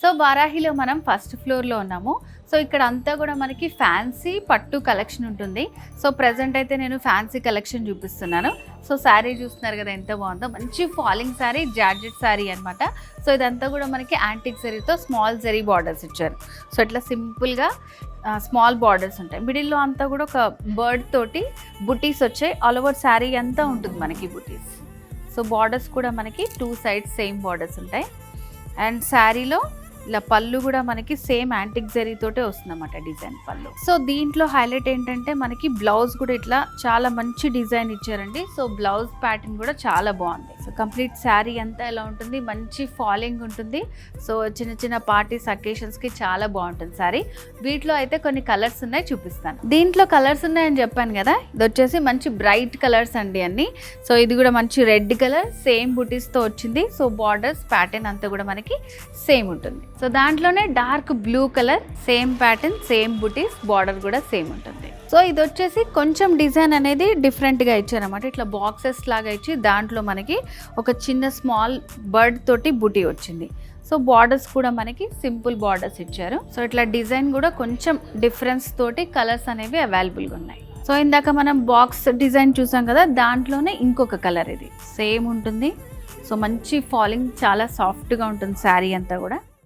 So వారాహిలో మనం first ఫ్లోర్లో ఉన్నాము. సో ఇక్కడ అంతా కూడా మనకి ఫ్యాన్సీ పట్టు కలెక్షన్ ఉంటుంది. సో ప్రజెంట్ అయితే నేను ఫ్యాన్సీ కలెక్షన్ చూపిస్తున్నాను. సో శారీ చూస్తున్నారు కదా ఎంత బాగుందో, మంచి ఫాలింగ్ శారీ, జార్జెట్ శారీ అనమాట. సో ఇదంతా కూడా మనకి యాంటిక్ జరీతో స్మాల్ జరీ బార్డర్స్ ఇచ్చారు. సో ఇట్లా సింపుల్గా స్మాల్ బార్డర్స్ ఉంటాయి. మిడిల్లో అంతా కూడా ఒక బర్డ్ తోటి బుటీస్ వచ్చాయి. ఆల్ ఓవర్ శారీ అంతా ఉంటుంది మనకి బుటీస్. సో బార్డర్స్ కూడా మనకి 2 సైడ్స్ సేమ్ బార్డర్స్ ఉంటాయి. అండ్ శారీలో ఇలా పళ్ళు కూడా మనకి సేమ్ యాంటిక్ జరీతోటే వస్తుందన్నమాట డిజైన్ పళ్ళు. సో దీంట్లో హైలైట్ ఏంటంటే మనకి బ్లౌజ్ కూడా ఇట్లా చాలా మంచి డిజైన్ ఇచ్చారండి. సో బ్లౌజ్ ప్యాటర్న్ కూడా చాలా బాగుంది. సో కంప్లీట్ శారీ అంతా ఎలా ఉంటుంది, మంచి ఫాలింగ్ ఉంటుంది. సో చిన్న చిన్న పార్టీస్ అకేషన్స్కి చాలా బాగుంటుంది శారీ. వీటిలో అయితే కొన్ని కలర్స్ ఉన్నాయి, చూపిస్తాను. దీంట్లో కలర్స్ ఉన్నాయని చెప్పాను కదా, ఇది వచ్చేసి మంచి బ్రైట్ కలర్స్ అండి అన్ని. సో ఇది కూడా మంచి రెడ్ కలర్, సేమ్ బుటీస్తో వచ్చింది. సో బార్డర్స్ ప్యాటర్న్ అంతా కూడా మనకి సేమ్ ఉంటుంది. సో దాంట్లోనే dark blue colour, same pattern, same బుటీస్, బార్డర్ కూడా సేమ్ ఉంటుంది. సో ఇది వచ్చేసి కొంచెం డిజైన్ అనేది డిఫరెంట్గా ఇచ్చారన్నమాట. ఇట్లా బాక్సెస్ లాగా ఇచ్చి దాంట్లో మనకి ఒక చిన్న స్మాల్ బర్డ్ తోటి బుటీ వచ్చింది. సో బార్డర్స్ కూడా మనకి సింపుల్ బార్డర్స్ ఇచ్చారు. సో ఇట్లా డిజైన్ కూడా కొంచెం డిఫరెన్స్ తోటి కలర్స్ అనేవి అవైలబుల్గా ఉన్నాయి. సో ఇందాక మనం బాక్స్ డిజైన్ చూసాం కదా, దాంట్లోనే ఇంకొక కలర్ ఇది సేమ్ ఉంటుంది. సో మంచి ఫాలింగ్, చాలా సాఫ్ట్గా ఉంటుంది శారీ అంతా కూడా.